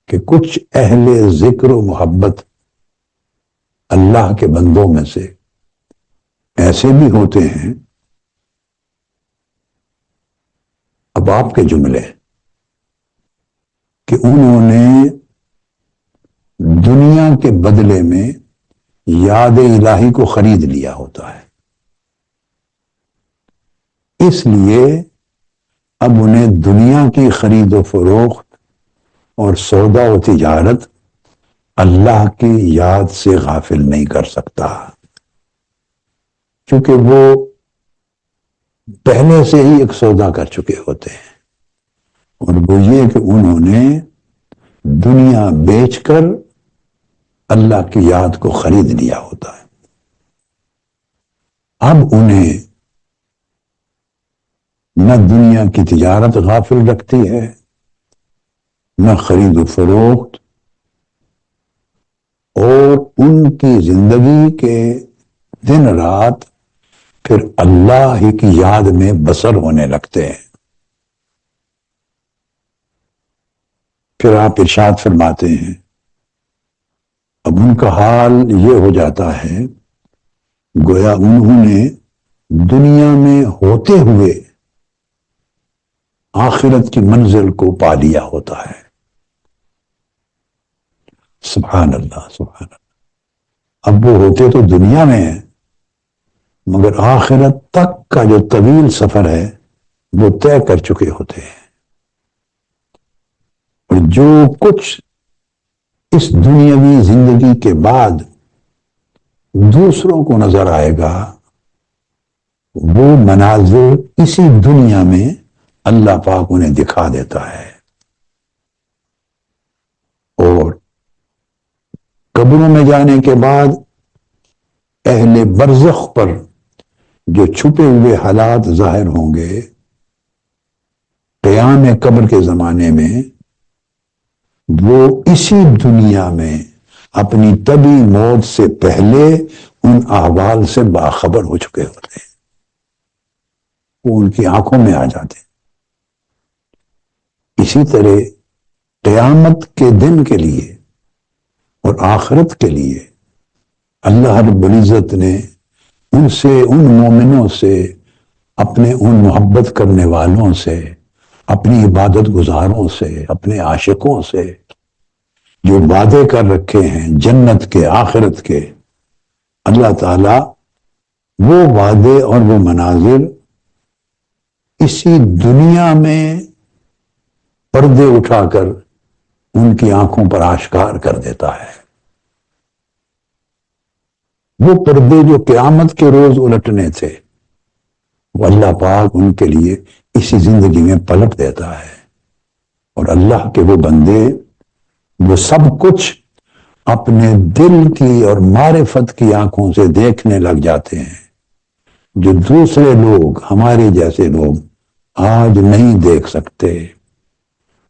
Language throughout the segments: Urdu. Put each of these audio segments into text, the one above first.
کہ کچھ اہل ذکر و محبت اللہ کے بندوں میں سے ایسے بھی ہوتے ہیں، اب آپ کے جملے، کہ انہوں نے دنیا کے بدلے میں یاد الہی کو خرید لیا ہوتا ہے، اس لیے اب انہیں دنیا کی خرید و فروخت اور سودا و تجارت اللہ کی یاد سے غافل نہیں کر سکتا، کیونکہ وہ پہلے سے ہی ایک سودا کر چکے ہوتے ہیں، اور وہ یہ کہ انہوں نے دنیا بیچ کر اللہ کی یاد کو خرید لیا ہوتا ہے۔ اب انہیں نہ دنیا کی تجارت غافل رکھتی ہے، نہ خرید و فروخت، اور ان کی زندگی کے دن رات پھر اللہ ہی کی یاد میں بسر ہونے لگتے ہیں۔ پھر آپ ارشاد فرماتے ہیں، اب ان کا حال یہ ہو جاتا ہے گویا انہوں نے دنیا میں ہوتے ہوئے آخرت کی منزل کو پا لیا ہوتا ہے۔ سبحان اللہ، سبحان اللہ۔ اب وہ ہوتے تو دنیا میں ہیں، مگر آخرت تک کا جو طویل سفر ہے وہ طے کر چکے ہوتے ہیں، اور جو کچھ اس دنیاوی زندگی کے بعد دوسروں کو نظر آئے گا وہ مناظر اسی دنیا میں اللہ پاک انہیں دکھا دیتا ہے، اور قبروں میں جانے کے بعد اہل برزخ پر جو چھپے ہوئے حالات ظاہر ہوں گے، قیام قبر کے زمانے میں وہ اسی دنیا میں اپنی طبی موت سے پہلے ان احوال سے باخبر ہو چکے ہوتے ہیں، وہ ان کی آنکھوں میں آ جاتے ہیں۔ اسی طرح قیامت کے دن کے لیے اور آخرت کے لیے اللہ رب العزت نے ان سے، ان مومنوں سے، اپنے ان محبت کرنے والوں سے، اپنی عبادت گزاروں سے، اپنے عاشقوں سے جو وعدے کر رکھے ہیں جنت کے، آخرت کے، اللہ تعالی وہ وعدے اور وہ مناظر اسی دنیا میں پردے اٹھا کر ان کی آنکھوں پر آشکار کر دیتا ہے۔ وہ پردے جو قیامت کے روز الٹنے تھے وہ اللہ پاک ان کے لیے اسی زندگی میں پلٹ دیتا ہے، اور اللہ کے وہ بندے وہ سب کچھ اپنے دل کی اور معرفت کی آنکھوں سے دیکھنے لگ جاتے ہیں، جو دوسرے لوگ، ہمارے جیسے لوگ آج نہیں دیکھ سکتے،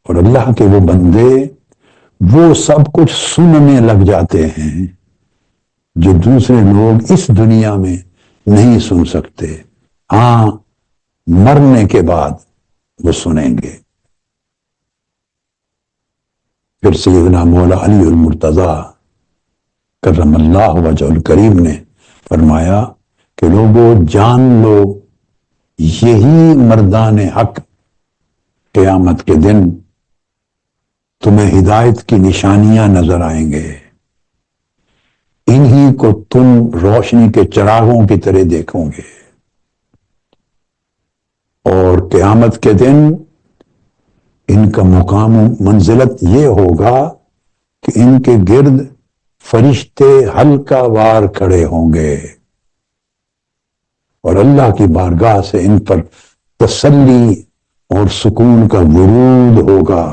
اور اللہ کے وہ بندے وہ سب کچھ سننے لگ جاتے ہیں جو دوسرے لوگ اس دنیا میں نہیں سن سکتے، ہاں مرنے کے بعد وہ سنیں گے۔ پھر سیدنا مولا علی المرتضی کرم اللہ وجہ الکریم نے فرمایا کہ لوگوں جان لو، یہی مردان حق قیامت کے دن تمہیں ہدایت کی نشانیاں نظر آئیں گے، انہی کو تم روشنی کے چراغوں کی طرح دیکھو گے، اور قیامت کے دن ان کا مقام و منزلت یہ ہوگا کہ ان کے گرد فرشتے حلقہ وار کھڑے ہوں گے، اور اللہ کی بارگاہ سے ان پر تسلی اور سکون کا ورود ہوگا۔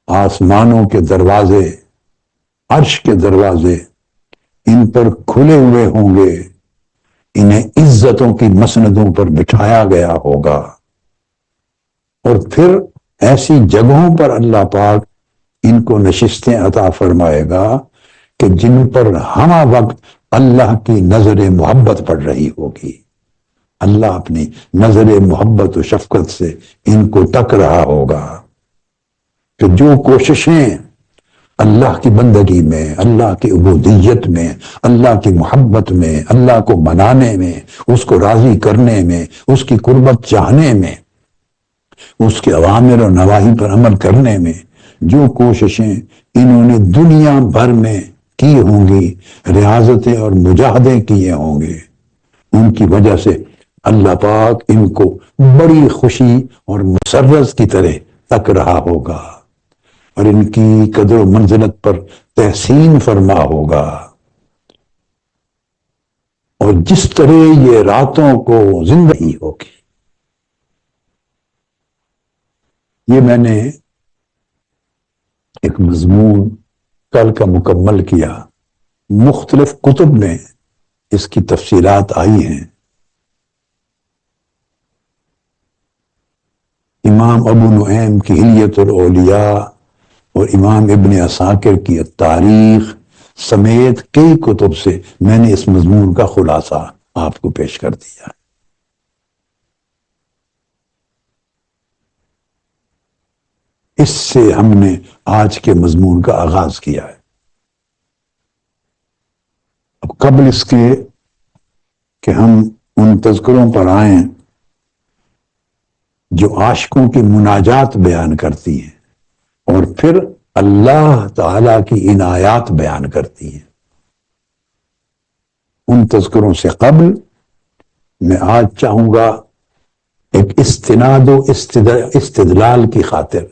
آسمانوں کے دروازے، عرش کے دروازے ان پر کھلے ہوئے ہوں گے، انہیں عزتوں کی مسندوں پر بٹھایا گیا ہوگا، اور پھر ایسی جگہوں پر اللہ پاک ان کو نشستیں عطا فرمائے گا کہ جن پر ہمہ وقت اللہ کی نظر محبت پڑ رہی ہوگی، اللہ اپنی نظر محبت و شفقت سے ان کو تک رہا ہوگا۔ کہ جو کوششیں اللہ کی بندگی میں، اللہ کی عبودیت میں، اللہ کی محبت میں، اللہ کو منانے میں، اس کو راضی کرنے میں، اس کی قربت چاہنے میں، اس کے اوامر اور نواہی پر عمل کرنے میں جو کوششیں انہوں نے دنیا بھر میں کی ہوں گی، ریاضتیں اور مجاہدے کیے ہوں گے، ان کی وجہ سے اللہ پاک ان کو بڑی خوشی اور مسرت کی طرح تک رہا ہوگا اور ان کی قدر و منزلت پر تحسین فرما ہوگا۔ اور جس طرح یہ راتوں کو زندگی ہوگی، یہ میں نے ایک مضمون کل کا مکمل کیا، مختلف کتب میں اس کی تفصیلات آئی ہیں۔ امام ابو نعیم کی حلیۃ الاولیاء اور امام ابن عساکر کی تاریخ سمیت کئی کتب سے میں نے اس مضمون کا خلاصہ آپ کو پیش کر دیا۔ اس سے ہم نے آج کے مضمون کا آغاز کیا ہے۔ اب قبل اس کے کہ ہم ان تذکروں پر آئیں جو عاشقوں کی مناجات بیان کرتی ہیں اور پھر اللہ تعالی کی عنایات بیان کرتی ہیں، ان تذکروں سے قبل میں آج چاہوں گا ایک استناد و استدلال کی خاطر،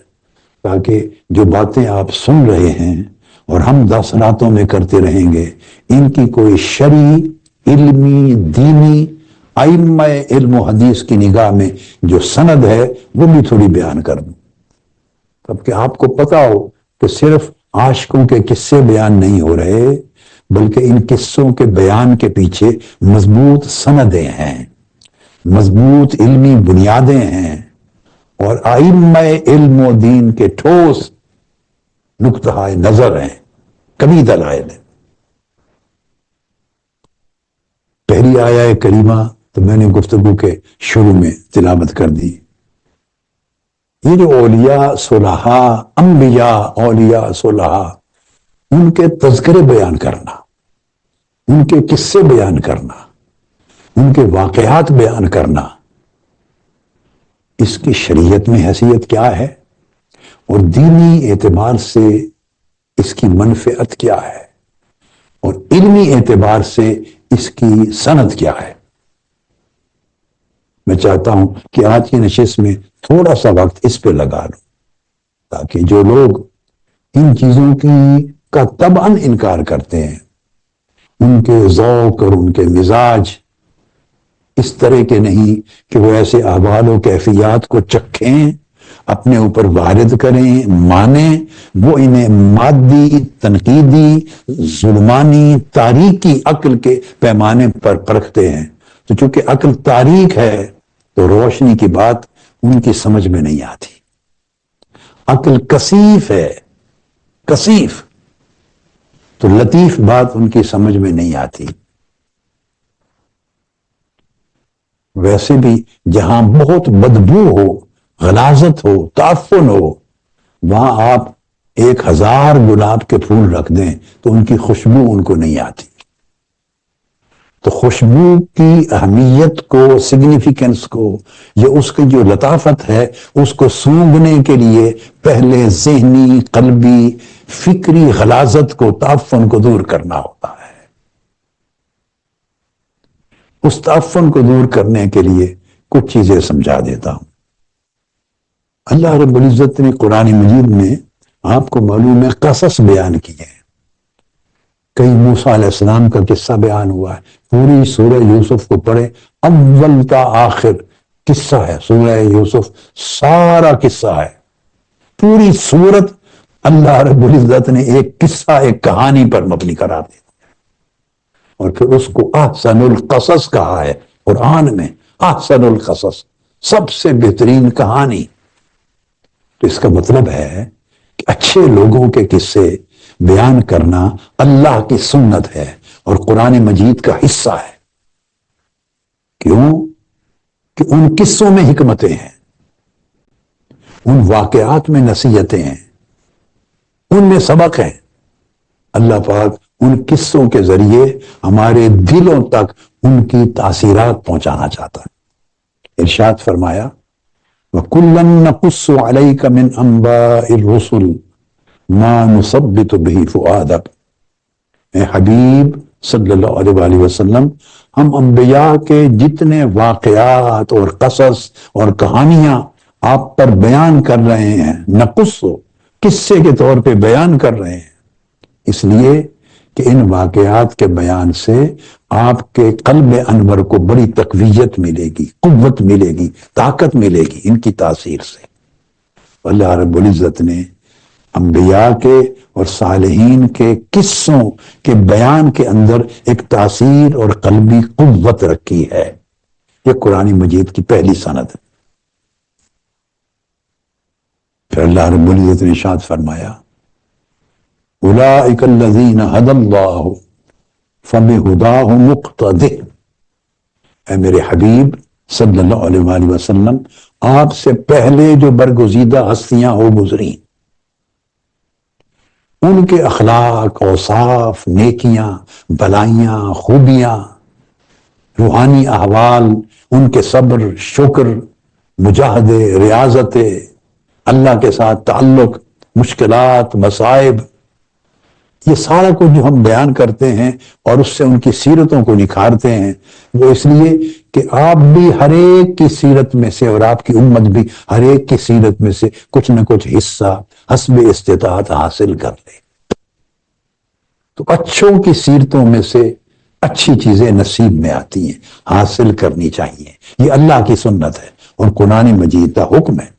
تاکہ جو باتیں آپ سن رہے ہیں اور ہم 10 راتوں میں کرتے رہیں گے، ان کی کوئی شرعی، علمی، دینی، ائمہ علم و حدیث کی نگاہ میں جو سند ہے وہ بھی تھوڑی بیان کر دوں، تب کہ آپ کو پتا ہو کہ صرف عاشقوں کے قصے بیان نہیں ہو رہے، بلکہ ان قصوں کے بیان کے پیچھے مضبوط سندیں ہیں، مضبوط علمی بنیادیں ہیں اور ائمہ علم و دین کے ٹھوس نقطہ نظر ہیں، کبھی دلائل ہیں۔ پہلی آیہ کریمہ تو میں نے گفتگو کے شروع میں تلاوت کر دی۔ یہ جو اولیاء صلحاء، انبیاء، اولیاء صلحاء، ان کے تذکرے بیان کرنا، ان کے قصے بیان کرنا، ان کے واقعات بیان کرنا، اس کی شریعت میں حیثیت کیا ہے اور دینی اعتبار سے اس کی منفعت کیا ہے اور علمی اعتبار سے اس کی سند کیا ہے۔ میں چاہتا ہوں کہ آج کی نشست میں تھوڑا سا وقت اس پہ لگا لوں، تاکہ جو لوگ ان چیزوں کا طبعاً انکار کرتے ہیں، ان کے ذوق اور ان کے مزاج اس طرح کے نہیں کہ وہ ایسے احوال و کیفیات کو چکھیں، اپنے اوپر وارد کریں، مانیں، وہ انہیں مادی، تنقیدی، ظلمانی، تاریکی عقل کے پیمانے پر پرکھتے ہیں۔ تو چونکہ عقل تاریک ہے تو روشنی کی بات ان کی سمجھ میں نہیں آتی۔ عقل کثیف ہے، کثیف، تو لطیف بات ان کی سمجھ میں نہیں آتی۔ ویسے بھی جہاں بہت بدبو ہو، غلاظت ہو، تعفن ہو، وہاں آپ 1000 گلاب کے پھول رکھ دیں تو ان کی خوشبو ان کو نہیں آتی۔ تو خوشبو کی اہمیت کو، سگنیفیکنس کو، یا اس کی جو لطافت ہے اس کو سونگھنے کے لیے پہلے ذہنی، قلبی، فکری غلاظت کو، تعفن کو دور کرنا ہوتا ہے۔ اس تعفن کو دور کرنے کے لیے کچھ چیزیں سمجھا دیتا ہوں۔ اللہ رب العزت نے قرآن مجید میں، آپ کو معلوم ہے، قصص بیان کیے ہیں۔ کئی موسیٰ علیہ السلام کا قصہ بیان ہوا ہے، پوری سورہ یوسف کو پڑھے، اول تا آخر قصہ ہے سورہ یوسف، سارا قصہ ہے۔ پوری سورت اللہ رب العزت نے ایک قصہ، ایک کہانی پر مبنی قرار دیا اور پھر اس کو احسن القصص کہا ہے قرآن میں۔ احسن القصص، سب سے بہترین کہانی۔ تو اس کا مطلب ہے کہ اچھے لوگوں کے قصے بیان کرنا اللہ کی سنت ہے اور قرآن مجید کا حصہ ہے۔ کیوں؟ کہ ان قصوں میں حکمتیں ہیں، ان واقعات میں نصیحتیں ہیں، ان میں سبق ہے۔ اللہ پاک ان قصوں کے ذریعے ہمارے دلوں تک ان کی تاثیرات پہنچانا چاہتا ہے۔ ارشاد فرمایا وَكُلًّا نَقُصُّ عَلَيْكَ مِنْ أَنْبَاءِ الرُّسُلِ مَا نُثَبِّتُ بِهِ فُؤَادَكَ، اے حبیب صلی اللہ علیہ وآلہ وسلم، ہم انبیاء کے جتنے واقعات اور قصص اور کہانیاں آپ پر بیان کر رہے ہیں، نقص قصے کے طور پہ بیان کر رہے ہیں، اس لیے کہ ان واقعات کے بیان سے آپ کے قلب انور کو بڑی تقویت ملے گی، قوت ملے گی، طاقت ملے گی ان کی تاثیر سے۔ اللہ رب العزت نے انبیاء کے اور صالحین کے قصوں کے بیان کے اندر ایک تاثیر اور قلبی قوت رکھی ہے۔ یہ قرآن مجید کی پہلی سند ہے۔ پھر اللہ رب العزت نے ارشاد فرمایا اولئک الذین ھدی اللہ فبہداہ مقتدہ، اے میرے حبیب صلی اللہ علیہ وآلہ وسلم، آپ سے پہلے جو برگزیدہ ہستیاں ہو گزری، ان کے اخلاق، اوصاف، نیکیاں، بھلائیاں، خوبیاں، روحانی احوال، ان کے صبر، شکر، مجاہدے، ریاضت، اللہ کے ساتھ تعلق، مشکلات، مصائب، یہ سارا کچھ جو ہم بیان کرتے ہیں اور اس سے ان کی سیرتوں کو نکھارتے ہیں، وہ اس لیے کہ آپ بھی ہر ایک کی سیرت میں سے اور آپ کی امت بھی ہر ایک کی سیرت میں سے کچھ نہ کچھ حصہ حسب استطاعت حاصل کر لے۔ تو اچھوں کی سیرتوں میں سے اچھی چیزیں نصیب میں آتی ہیں، حاصل کرنی چاہیے، یہ اللہ کی سنت ہے اور قرآن مجید کا حکم ہے۔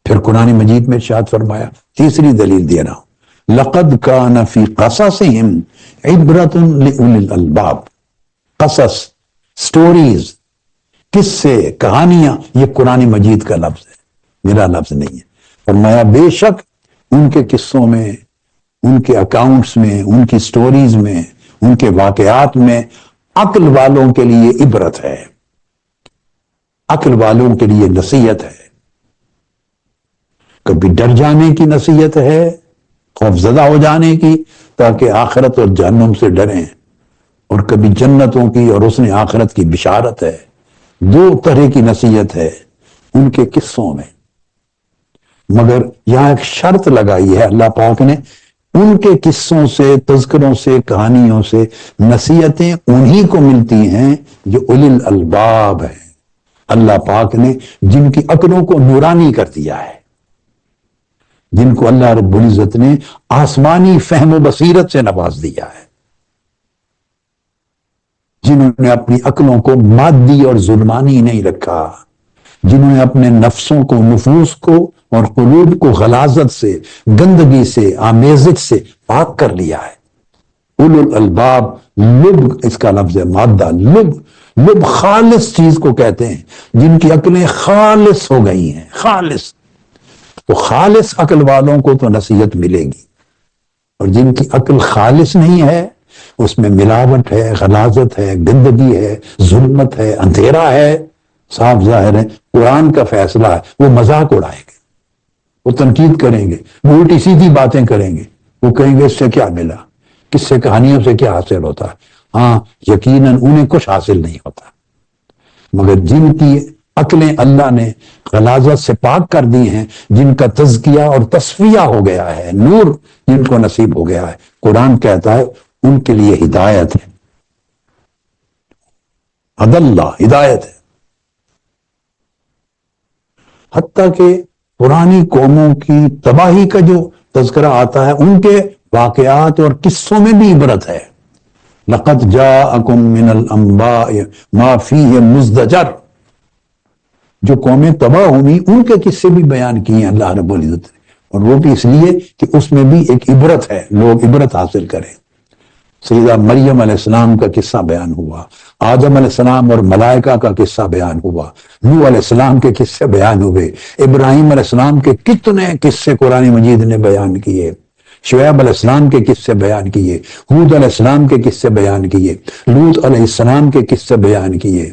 پھر قرآن مجید میں ارشاد فرمایا، تیسری دلیل دے رہا ہوں، لَقَدْ كَانَ فِي قَصَصِهِمْ عِبْرَةٌ لِأُولِي الْأَلْبَابِ، قصص، سٹوریز، قصے، کہانیاں، یہ قرآن مجید کا لفظ ہے، میرا لفظ نہیں ہے۔ فرمایا بے شک ان کے قصوں میں، ان کے اکاؤنٹس میں، ان کی سٹوریز میں، ان کے واقعات میں عقل والوں کے لیے عبرت ہے، عقل والوں کے لیے نصیحت ہے۔ کبھی ڈر جانے کی نصیحت ہے، خوف زدہ ہو جانے کی، تاکہ آخرت اور جہنم سے ڈریں، اور کبھی جنتوں کی اور حسن آخرت کی بشارت ہے۔ دو طرح کی نصیحت ہے ان کے قصوں میں، مگر یہاں ایک شرط لگائی ہے اللہ پاک نے، ان کے قصوں سے، تذکروں سے، کہانیوں سے نصیحتیں انہی کو ملتی ہیں جو اولی الالباب ہیں، اللہ پاک نے جن کی عقلوں کو نورانی کر دیا ہے، جن کو اللہ رب العزت نے آسمانی فہم و بصیرت سے نواز دیا ہے، جنہوں نے اپنی عقلوں کو مادی اور ظلمانی نہیں رکھا، جنہوں نے اپنے نفسوں کو، نفوس کو اور قلوب کو غلاظت سے، گندگی سے، آمیزش سے پاک کر لیا ہے۔ اولو الالباب، لب اس کا لفظ ہے، مادہ، لب خالص چیز کو کہتے ہیں، جن کی عقلیں خالص ہو گئی ہیں، خالص۔ تو خالص عقل والوں کو تو نصیحت ملے گی، اور جن کی عقل خالص نہیں ہے، اس میں ملاوٹ ہے، غلاظت ہے، گندگی ہے، ظلمت ہے، اندھیرا ہے، صاف ظاہر ہے قرآن کا فیصلہ ہے، وہ مذاق اڑائیں گے، وہ تنقید کریں گے، وہ الٹی سیدھی باتیں کریں گے، وہ کہیں گے اس سے کیا ملا، کس سے کہانیوں سے کیا حاصل ہوتا ہے۔ ہاں یقیناً انہیں کچھ حاصل نہیں ہوتا، مگر جن کی عقلیں اللہ نے غلاظت سے پاک کر دی ہیں، جن کا تزکیہ اور تصفیہ ہو گیا ہے، نور جن کو نصیب ہو گیا ہے، قرآن کہتا ہے ان کے لیے ہدایت ہے، ہدی اللہ، ہدایت ہے۔ حتیٰ کہ پرانی قوموں کی تباہی کا جو تذکرہ آتا ہے، ان کے واقعات اور قصوں میں بھی عبرت ہے۔ لَقَدْ جَاءَكُم مِّنَ الْأَنبَاءِ مَا فِيهِ مُزْدَجَرٌ، جو قومیں تباہ ہوئی ان کے قصے بھی بیان کیے ہیں اللہ رب العزت نے، اور وہ بھی اس لیے کہ اس میں بھی ایک عبرت ہے، لوگ عبرت حاصل کریں۔ سیدہ مریم علیہ السلام کا قصہ بیان ہوا، آدم علیہ السلام اور ملائکہ کا قصہ بیان ہوا، نوح علیہ السلام کے قصے بیان ہوئے، ابراہیم علیہ السلام کے کتنے قصے قرآن مجید نے بیان کیے، شعیب علیہ السلام کے قصے بیان کیے، ہود علیہ السلام کے قصے بیان کیے، لوط علیہ السلام کے قصے بیان کیے،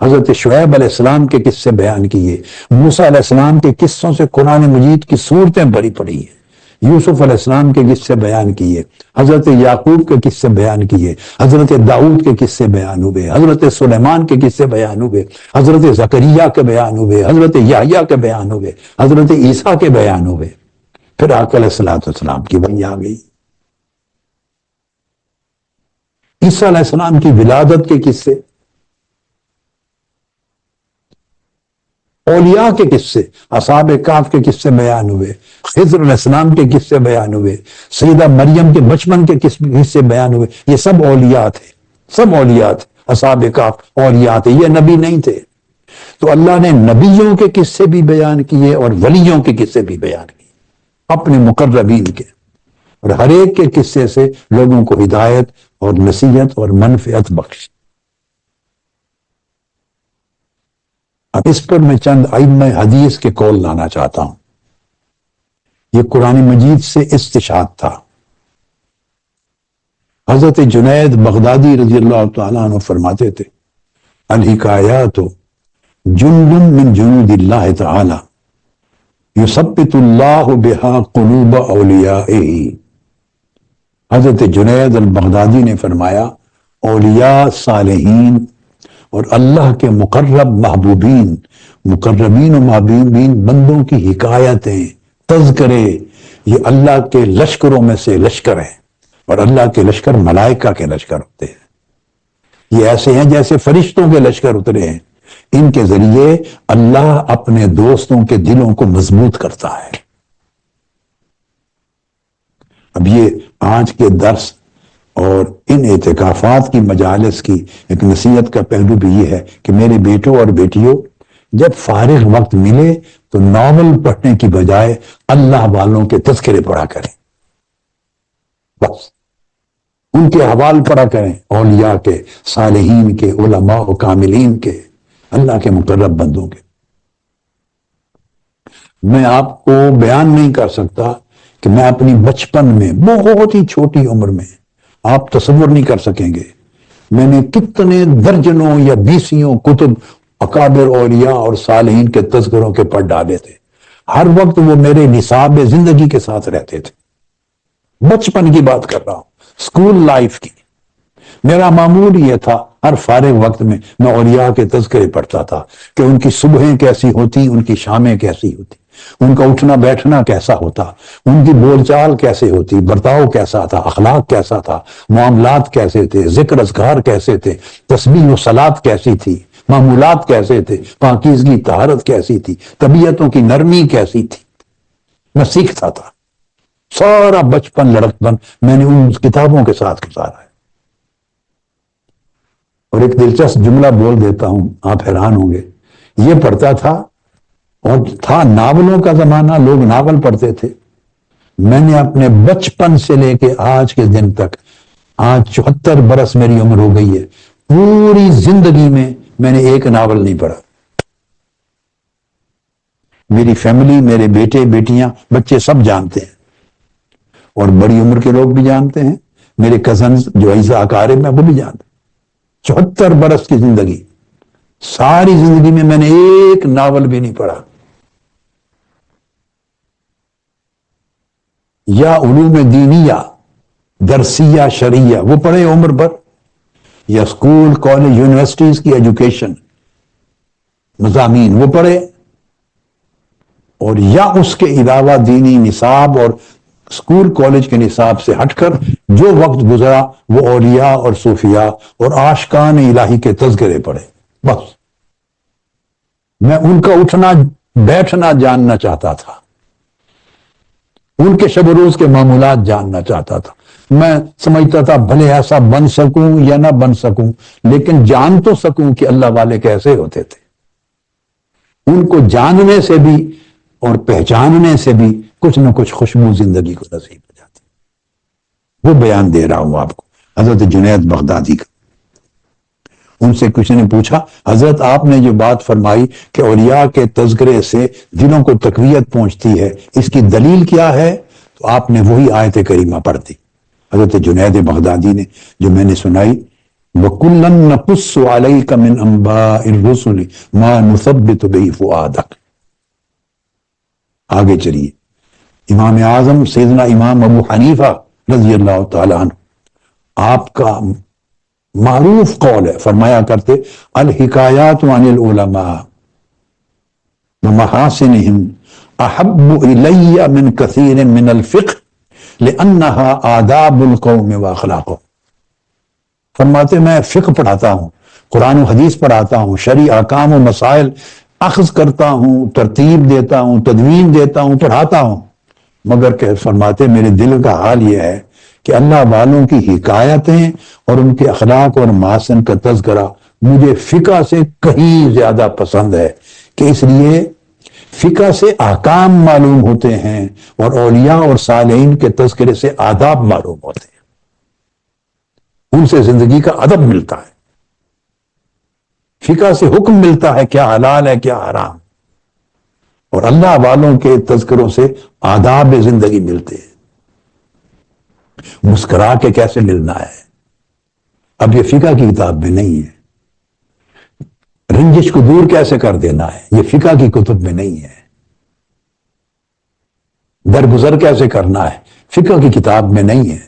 حضرت شعیب علیہ السلام کے قصے بیان کیے، موسیٰ علیہ السلام کے قصوں سے قرآن مجید کی صورتیں بھری پڑی ہیں، یوسف علیہ السلام کے قصے بیان کیے، حضرت یعقوب کے قصے بیان کیے، حضرت داؤد کے قصے بیان ہوئے، حضرت سلیمان کے قصے بیان ہوئے، حضرت زکریا کے بیان ہوئے، حضرت یحییٰ کے بیان ہوئے، حضرت عیسیٰ کے بیان ہوئے، پھر آقا علیہ السلام کی وحی آ گئی، عیسیٰ علیہ السلام کی ولادت کے قصے، اولیاء کے قصے، اصحاب کہف کے قصے بیان ہوئے، خضر علیہ السلام کے قصے بیان ہوئے، سیدہ مریم کے بچپن کے قصے بیان ہوئے، یہ سب اولیاء تھے، سب اولیاء تھے، اصحاب کہف اولیاء تھے، یہ نبی نہیں تھے۔ تو اللہ نے نبیوں کے قصے بھی بیان کیے اور ولیوں کے قصے بھی بیان کیے، اپنے مقربین کے، اور ہر ایک کے قصے سے لوگوں کو ہدایت اور نصیحت اور منفعت بخش۔ اب اس پر میں چند ائمہ حدیث کے قول لانا چاہتا ہوں۔ یہ قرآن مجید سے استشہاد تھا۔ حضرت جنید بغدادی رضی اللہ تعالیٰ عنہ فرماتے تھے، الحکایات جند من جنود اللہ تعالی یثبت اللہ بہا قلوب اولیائہ۔ حضرت جنید البغدادی نے فرمایا، اولیاء صالحین اور اللہ کے مقرب محبوبین، مقربین و محبوبین بندوں کی حکایتیں، تذکرے، یہ اللہ کے لشکروں میں سے لشکر ہیں، اور اللہ کے لشکر ملائکہ کے لشکر ہوتے ہیں۔ یہ ایسے ہیں جیسے فرشتوں کے لشکر اترے ہیں، ان کے ذریعے اللہ اپنے دوستوں کے دلوں کو مضبوط کرتا ہے۔ اب یہ آج کے درس اور ان اعتکافات کی مجالس کی ایک نصیحت کا پہلو بھی یہ ہے کہ میرے بیٹوں اور بیٹیوں، جب فارغ وقت ملے تو ناول پڑھنے کی بجائے اللہ والوں کے تذکرے پڑھا کریں، بس ان کے احوال پڑھا کریں، اولیاء کے، صالحین کے، علماء و کاملین کے، اللہ کے مقرب بندوں کے۔ میں آپ کو بیان نہیں کر سکتا کہ میں اپنی بچپن میں، بہت ہی چھوٹی عمر میں، آپ تصور نہیں کر سکیں گے، میں نے کتنے درجنوں یا بیسیوں کتب اکابر اولیاء اور صالحین کے تذکروں کے پڑھ ڈالے تھے۔ ہر وقت وہ میرے نصاب زندگی کے ساتھ رہتے تھے۔ بچپن کی بات کر رہا ہوں، سکول لائف کی۔ میرا معمول یہ تھا، ہر فارغ وقت میں میں اولیاء کے تذکرے پڑھتا تھا کہ ان کی صبحیں کیسی ہوتی، ان کی شامیں کیسی ہوتی، ان کا اٹھنا بیٹھنا کیسا ہوتا، ان کی بول چال کیسے ہوتی، برتاؤ کیسا تھا، اخلاق کیسا تھا، معاملات کیسے تھے، ذکر اذکار کیسے تھے، تسبیح و صلات کیسی تھی، معمولات کیسے تھے، پاکیزگی طہارت کیسی تھی، طبیعتوں کی نرمی کیسی تھی، میں سیکھتا تھا۔ سارا بچپن لڑکپن میں نے ان کتابوں کے ساتھ گزارا ہے۔ اور ایک دلچسپ جملہ بول دیتا ہوں، آپ حیران ہوں گے، یہ پڑھتا تھا، اور تھا ناولوں کا زمانہ، لوگ ناول پڑھتے تھے۔ میں نے اپنے بچپن سے لے کے آج کے دن تک، آج 74 برس میری عمر ہو گئی ہے، پوری زندگی میں میں نے ایک ناول نہیں پڑھا۔ میری فیملی، میرے بیٹے بیٹیاں بچے سب جانتے ہیں، اور بڑی عمر کے لوگ بھی جانتے ہیں، میرے کزنز جو اعزاء اقارب ہیں وہ بھی جانتے ہیں۔ 74 برس کی زندگی، ساری زندگی میں نے ایک ناول بھی نہیں پڑھا۔ یا علوم دینیہ، درسیہ، شرعیہ وہ پڑھے عمر بھر، یا اسکول کالج یونیورسٹیز کی ایجوکیشن مضامین وہ پڑھے، اور یا اس کے علاوہ دینی نصاب اور اسکول کالج کے نصاب سے ہٹ کر جو وقت گزرا وہ اولیاء اور صوفیاء اور عاشقان الہی کے تذکرے پڑھے، بس۔ میں ان کا اٹھنا بیٹھنا جاننا چاہتا تھا، ان کے شب و روز کے معمولات جاننا چاہتا تھا۔ میں سمجھتا تھا بھلے ایسا بن سکوں یا نہ بن سکوں، لیکن جان تو سکوں کہ اللہ والے کیسے ہوتے تھے۔ ان کو جاننے سے بھی اور پہچاننے سے بھی کچھ نہ کچھ خوشبو زندگی کو نصیب ہو جاتی۔ وہ بیان دے رہا ہوں آپ کو، حضرت جنید بغدادی کا۔ ان سے کسی نے پوچھا، حضرت آپ نے جو بات فرمائی کہ اولیاء کے تذکرے سے دلوں کو تقویت پہنچتی ہے، اس کی دلیل کیا ہے؟ تو آپ نے وہی آیت کریمہ پڑھ دی۔ حضرت جنید بغدادی نے جو میں نے سنائی وَكُلًّا نَقُصُّ عَلَيْكَ مِنْ أَنْبَاءِ الرُّسُلِ مَا نُثَبِّتُ بِهِ فُؤَادَكَ. آگے چلیے، امام اعظم سیدنا امام ابو حنیفہ رضی اللہ تعالیٰ عنہ، آپ کا معروف قول ہے، فرمایا کرتے الحکایات عن العلماء ومحاسنهم احب الی من کثیر من الفقہ لانها آداب القوم واخلاقهم. فرماتے میں فقہ پڑھاتا ہوں، قرآن و حدیث پڑھاتا ہوں، شرعی احکام و مسائل اخذ کرتا ہوں، ترتیب دیتا ہوں، تدوین دیتا ہوں، پڑھاتا ہوں، مگر کہ فرماتے میرے دل کا حال یہ ہے کہ اللہ والوں کی حکایتیں اور ان کے اخلاق اور محاسن کا تذکرہ مجھے فقہ سے کہیں زیادہ پسند ہے، کہ اس لیے فقہ سے احکام معلوم ہوتے ہیں اور اولیاء اور صالحین کے تذکرے سے آداب معلوم ہوتے ہیں، ان سے زندگی کا ادب ملتا ہے، فقہ سے حکم ملتا ہے کیا حلال ہے کیا حرام، اور اللہ والوں کے تذکروں سے آداب زندگی ملتے ہیں، مسکرا کے کیسے ملنا ہے، اب یہ فقہ کی کتاب میں نہیں ہے، رنجش کو دور کیسے کر دینا ہے یہ فقہ کی کتب میں نہیں ہے، درگزر کیسے کرنا ہے فقہ کی کتاب میں نہیں ہے،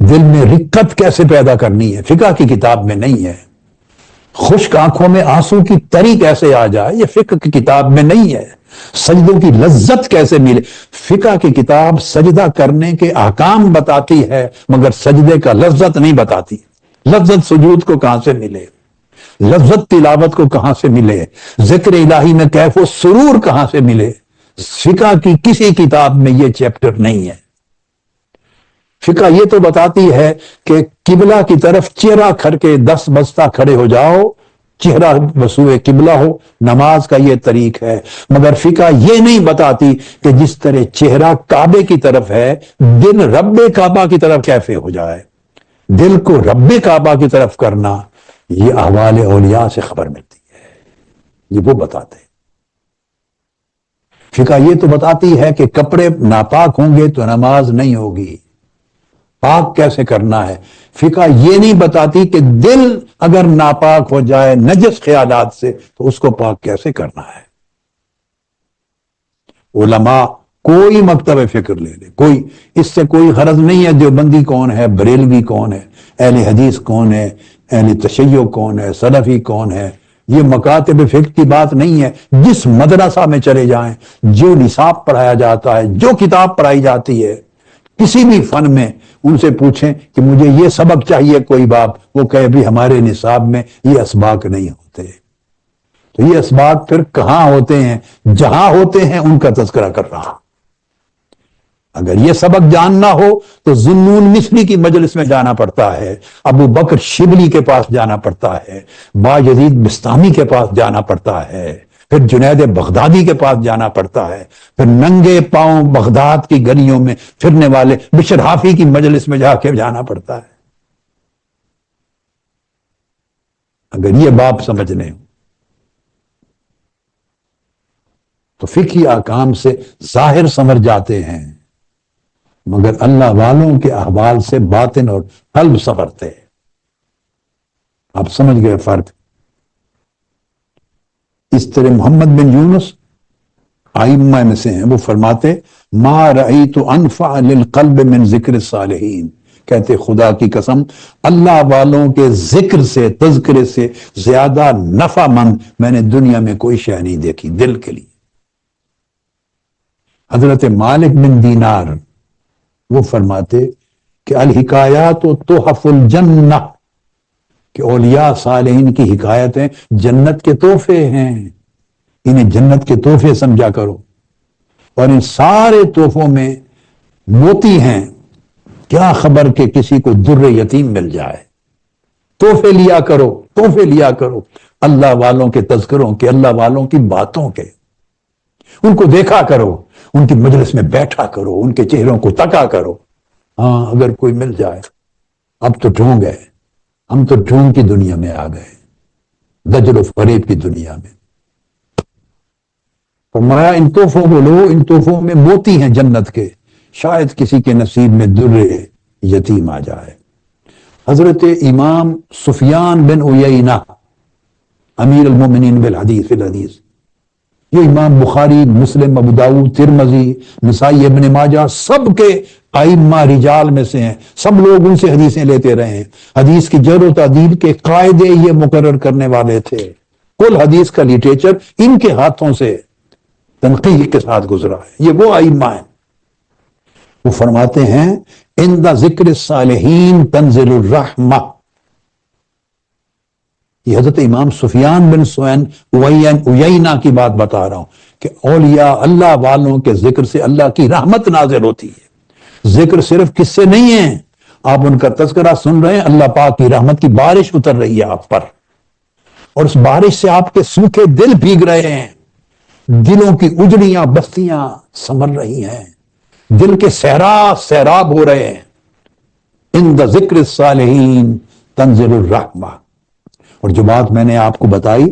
دل میں رقت کیسے پیدا کرنی ہے فقہ کی کتاب میں نہیں ہے، خشک آنکھوں میں آنسو کی تری کیسے آ جائے یہ فقہ کی کتاب میں نہیں ہے، سجدوں کی لذت کیسے ملے، فقہ کی کتاب سجدہ کرنے کے احکام بتاتی ہے مگر سجدے کا لذت نہیں بتاتی، لذت سجود کو کہاں سے ملے، لذت تلاوت کو کہاں سے ملے، ذکر الہی میں کیف و سرور کہاں سے ملے، فقہ کی کسی کتاب میں یہ چیپٹر نہیں ہے۔ فقہ یہ تو بتاتی ہے کہ قبلہ کی طرف چہرہ کر کے 10 بستہ کھڑے ہو جاؤ، چہرہ بسوئے قبلہ ہو، نماز کا یہ طریق ہے، مگر فقہ یہ نہیں بتاتی کہ جس طرح چہرہ کعبے کی طرف ہے دل رب کعبہ کی طرف کیسے ہو جائے، دل کو رب کعبہ کی طرف کرنا، یہ احوال اولیاء سے خبر ملتی ہے، یہ وہ بتاتے ہیں۔ فقہ یہ تو بتاتی ہے کہ کپڑے ناپاک ہوں گے تو نماز نہیں ہوگی، پاک کیسے کرنا ہے، فقہ یہ نہیں بتاتی کہ دل اگر ناپاک ہو جائے نجس خیالات سے تو اس کو پاک کیسے کرنا ہے۔ علماء کوئی مکتب فکر لے لے، کوئی اس سے کوئی غرض نہیں ہے دیوبندی کون ہے، بریلوی کون ہے، اہل حدیث کون ہے، اہل تشیع کون ہے، سلفی کون ہے، یہ مکاتب فقہ کی بات نہیں ہے، جس مدرسہ میں چلے جائیں، جو نصاب پڑھایا جاتا ہے، جو کتاب پڑھائی جاتی ہے کسی بھی فن میں، ان سے پوچھیں کہ مجھے یہ سبق چاہیے کوئی باپ، وہ کہے بھی ہمارے نصاب میں یہ اسباق نہیں ہوتے، تو یہ اسباق پھر کہاں ہوتے ہیں، جہاں ہوتے ہیں ان کا تذکرہ کر رہا۔ اگر یہ سبق جاننا ہو تو ذوالنون مصری کی مجلس میں جانا پڑتا ہے، ابو بکر شبلی کے پاس جانا پڑتا ہے، باجدید بستامی کے پاس جانا پڑتا ہے، پھر جنید بغدادی کے پاس جانا پڑتا ہے، پھر ننگے پاؤں بغداد کی گلیوں میں پھرنے والے بشر حافی کی مجلس میں جا کے جانا پڑتا ہے۔ اگر یہ باب سمجھنے ہو تو فقہی احکام سے ظاہر سمجھ جاتے ہیں، مگر اللہ والوں کے احوال سے باطن اور قلب سمجھتے ہیں۔ آپ سمجھ گئے فرق۔ اس طرح محمد بن یونس ائمہ میں سے ہیں، وہ فرماتے ما رأیت انفع للقلب من ذکر الصالحین، کہتے خدا کی قسم اللہ والوں کے ذکر سے تذکرے سے زیادہ نفع مند میں نے دنیا میں کوئی شے نہیں دیکھی دل کے لیے۔ حضرت مالک بن دینار وہ فرماتے کہ الحکایات و تحف الجنہ، کہ اولیاء صالحین کی حکایتیں جنت کے تحفے ہیں، انہیں جنت کے تحفے سمجھا کرو، اور ان سارے تحفوں میں موتی ہیں، کیا خبر کہ کسی کو در یتیم مل جائے، تحفے لیا کرو، تحفے لیا کرو اللہ والوں کے تذکروں کے، اللہ والوں کی باتوں کے، ان کو دیکھا کرو، ان کی مجلس میں بیٹھا کرو، ان کے چہروں کو تکا کرو۔ ہاں اگر کوئی مل جائے، اب تو ڈھونگ ہے، ہم تو ڈھونگ کی دنیا میں آ گئے، دجل و فریب کی دنیا میں۔ فرمایا ان تحفوں کو لو، ان تحفوں میں موتی ہیں جنت کے، شاید کسی کے نصیب میں در یتیم آ جائے۔ حضرت امام سفیان بن عیینہ امیر المومنین بالحدیث الحدیث، یہ امام بخاری، مسلم، ابو داؤد، ترمذی، نسائی، ابن ماجہ سب کے ائمہ رجال میں سے ہیں، سب لوگ ان سے حدیثیں لیتے رہے ہیں، حدیث کی جرح و تعدیل کے قاعدے یہ مقرر کرنے والے تھے، کل حدیث کا لٹریچر ان کے ہاتھوں سے تنقیح کے ساتھ گزرا ہے، یہ وہ ائمہ ہیں۔ وہ فرماتے ہیں عند ذکر الصالحین تنزل الرحمہ، یہ حضرت امام سفیان بن عیینہ کی بات بتا رہا ہوں کہ اولیاء اللہ والوں کے ذکر سے اللہ کی رحمت نازل ہوتی ہے۔ ذکر صرف کس سے نہیں ہے، آپ ان کا تذکرہ سن رہے ہیں، اللہ پاک کی رحمت کی بارش اتر رہی ہے آپ پر، اور اس بارش سے آپ کے سوکھے دل بھیگ رہے ہیں، دلوں کی اجڑیاں بستیاں سنور رہی ہیں، دل کے صحرا سیراب ہو رہے ہیں۔ عند ذکر الصالحین تنزل الرحمہ۔ اور جو بات میں نے آپ کو بتائی،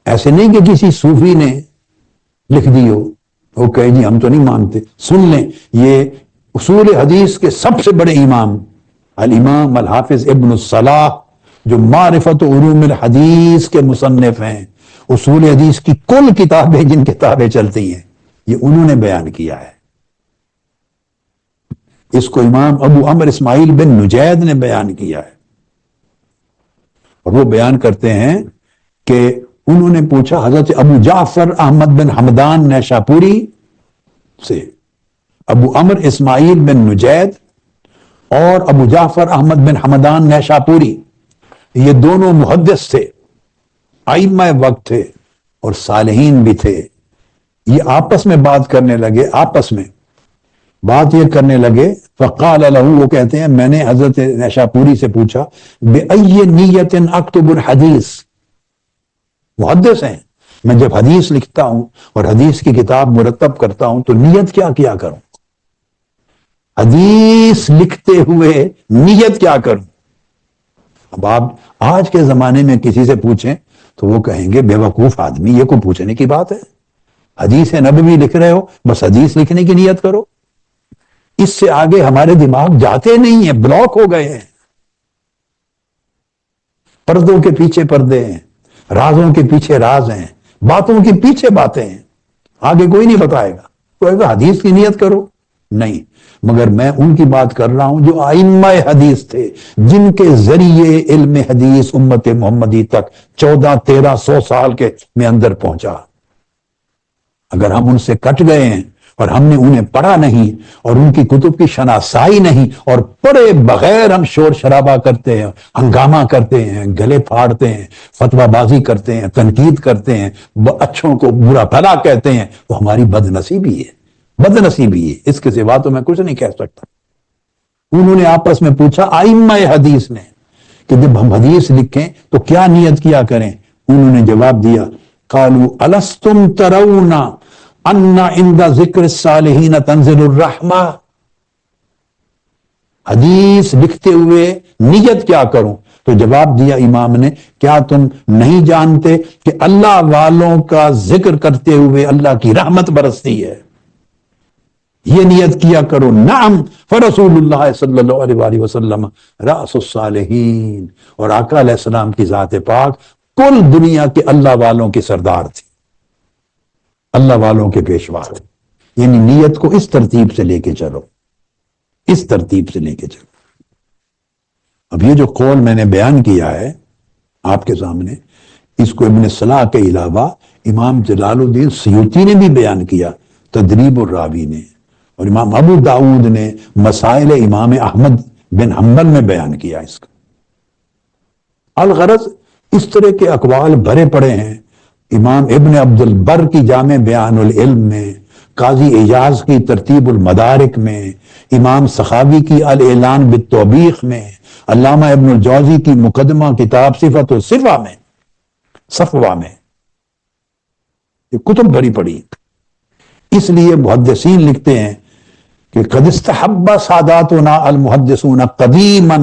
ایسے نہیں کہ کسی صوفی نے لکھ دی ہو، وہ کہے جی ہم تو نہیں مانتے، سن لیں، یہ اصول حدیث کے سب سے بڑے امام الامام الحافظ ابن الصلاح، جو معرفت علوم الحدیث کے مصنف ہیں، اصول حدیث کی کل کتابیں جن کتابیں چلتی ہیں یہ انہوں نے بیان کیا ہے۔ اس کو امام ابو عمر اسماعیل بن نجید نے بیان کیا ہے، اور وہ بیان کرتے ہیں کہ انہوں نے پوچھا حضرت ابو جعفر احمد بن حمدان نیشاپوری سے، ابو عمر اسماعیل بن نجید اور ابو جعفر احمد بن حمدان نیشاپوری، یہ دونوں محدث تھے، ائمہ وقت تھے اور صالحین بھی تھے۔ یہ آپس میں بات کرنے لگے، آپس میں بات یہ کرنے لگے، فقال له، وہ کہتے ہیں میں نے حضرت نیشاپوری سے پوچھا بأی نیت اکتب الحدیث، محدث ہیں، میں جب حدیث لکھتا ہوں اور حدیث کی کتاب مرتب کرتا ہوں تو نیت کیا کروں، حدیث لکھتے ہوئے نیت کیا کروں؟ اب آپ آج کے زمانے میں کسی سے پوچھیں تو وہ کہیں گے بے وقوف آدمی، یہ کوئی پوچھنے کی بات ہے، حدیث نبوی لکھ رہے ہو بس حدیث لکھنے کی نیت کرو۔ اس سے آگے ہمارے دماغ جاتے نہیں ہیں، بلاک ہو گئے ہیں، پردوں کے پیچھے پردے ہیں، رازوں کے پیچھے راز ہیں، باتوں کے پیچھے باتیں ہیں، آگے کوئی نہیں بتائے گا، کوئی کہے حدیث کی نیت کرو، نہیں، مگر میں ان کی بات کر رہا ہوں جو ائمہ حدیث تھے، جن کے ذریعے علم حدیث امت محمدی تک 1400-1300 سال کے میں اندر پہنچا۔ اگر ہم ان سے کٹ گئے ہیں اور ہم نے انہیں پڑھا نہیں اور ان کی کتب کی شناسائی نہیں اور پڑھے بغیر ہم شور شرابہ کرتے ہیں، ہنگامہ کرتے ہیں، گلے پھاڑتے ہیں، فتویٰ بازی کرتے ہیں، تنقید کرتے ہیں، اچھوں کو برا بھلا کہتے ہیں، وہ ہماری بد نصیبی ہے، بد نصیبی ہے، اس کے سوا تو میں کچھ نہیں کہہ سکتا۔ انہوں نے آپس میں پوچھا ائمہ حدیث نے کہ جب ہم حدیث لکھیں تو کیا نیت کیا کریں؟ انہوں نے جواب دیا قالوا الستم ترون ان عند ذکر الصالحین تنزل الرحمہ، حدیث لکھتے ہوئے نیت کیا کروں؟ تو جواب دیا امام نے کیا تم نہیں جانتے کہ اللہ والوں کا ذکر کرتے ہوئے اللہ کی رحمت برستی ہے، یہ نیت کیا کرو۔ نعم فرسول اللہ صلی اللہ علیہ وآلہ وسلم رأس الصالحین، اور آقا علیہ السلام کی ذات پاک کل دنیا کے اللہ والوں کی سردار تھی، اللہ والوں کے پیشوا تھے۔ یعنی نیت کو اس ترتیب سے لے کے چلو، اس ترتیب سے لے کے چلو۔ اب یہ جو قول میں نے بیان کیا ہے آپ کے سامنے، اس کو ابن صلاح کے علاوہ امام جلال الدین سیوطی نے بھی بیان کیا تدریب الراوی نے، اور امام ابو داؤد نے مسائل امام احمد بن حنبل میں بیان کیا اس کا۔ الغرض اس طرح کے اقوال بھرے پڑے ہیں امام ابن عبد البر کی جامع بیان العلم میں، قاضی اعجاز کی ترتیب المدارک میں، امام سخاوی کی الاعلان بالتوبیخ میں، علامہ ابن الجوزی کی مقدمہ کتاب صفت الصفہ میں، صفوہ میں، یہ کتب بھری پڑی۔ اس لیے محدثین لکھتے ہیں کہ قد استحب ساداتنا المحدثون قدیما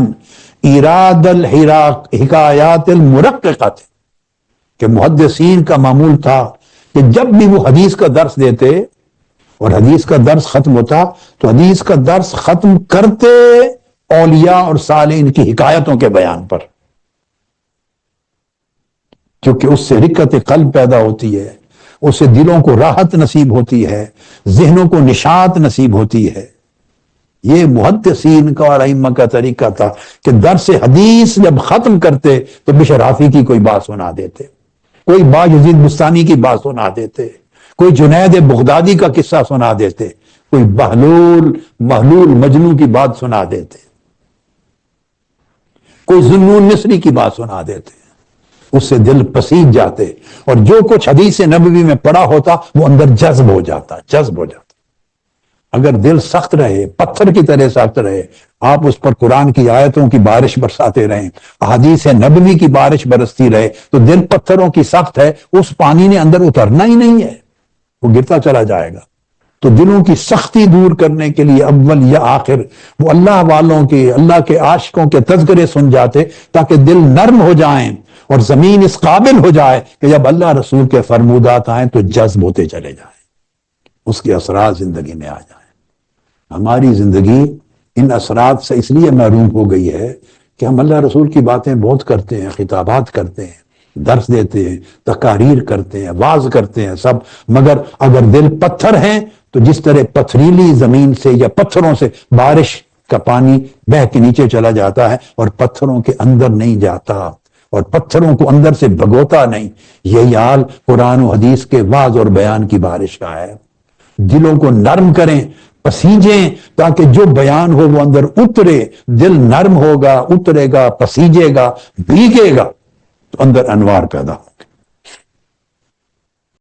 ایراد الحکایات المرققۃ، کہ محدثین کا معمول تھا کہ جب بھی وہ حدیث کا درس دیتے اور حدیث کا درس ختم ہوتا تو حدیث کا درس ختم کرتے اولیاء اور صالحین کی حکایتوں کے بیان پر، کیونکہ اس سے رقت قلب پیدا ہوتی ہے، اس سے دلوں کو راحت نصیب ہوتی ہے، ذہنوں کو نشاط نصیب ہوتی ہے۔ یہ محدثین کا اور ائمہ کا طریقہ تھا کہ درس حدیث جب ختم کرتے تو بشر حافی کی کوئی بات سنا دیتے، کوئی باجزید بستانی کی بات سنا دیتے، کوئی جنید بغدادی کا قصہ سنا دیتے، کوئی محلول مجنوں کی بات سنا دیتے، کوئی ذوالنون مصری کی بات سنا دیتے۔ اس سے دل پسیج جاتے، اور جو کچھ حدیث نبوی میں پڑا ہوتا وہ اندر جذب ہو جاتا۔ اگر دل سخت رہے، پتھر کی طرح سخت رہے، آپ اس پر قرآن کی آیتوں کی بارش برساتے رہیں، احادیث نبوی کی بارش برستی رہے، تو دل پتھروں کی سخت ہے، اس پانی نے اندر اترنا ہی نہیں ہے، وہ گرتا چلا جائے گا۔ تو دلوں کی سختی دور کرنے کے لیے اول یا آخر وہ اللہ والوں کے، اللہ کے عاشقوں کے تذکرے سن جاتے، تاکہ دل نرم ہو جائیں اور زمین اس قابل ہو جائے کہ جب اللہ رسول کے فرمودات آئیں تو جذب ہوتے چلے جائیں، اس کے اثرات زندگی میں آ جائیں۔ ہماری زندگی ان اثرات سے اس لیے محروم ہو گئی ہے کہ ہم اللہ رسول کی باتیں بہت کرتے ہیں، خطابات کرتے ہیں، درس دیتے ہیں، تقاریر کرتے ہیں، واعظ کرتے ہیں سب، مگر اگر دل پتھر ہیں تو جس طرح پتھریلی زمین سے یا پتھروں سے بارش کا پانی بہہ کے نیچے چلا جاتا ہے اور پتھروں کے اندر نہیں جاتا اور پتھروں کو اندر سے بھگوتا نہیں، یہی حال قرآن و حدیث کے واعظ اور بیان کی بارش کا ہے۔ دلوں کو نرم کریں، پسیجیں، تاکہ جو بیان ہو وہ اندر اترے، دل نرم ہوگا، اترے گا، پسیجے گا، بھیگے گا تو اندر انوار پیدا ہو۔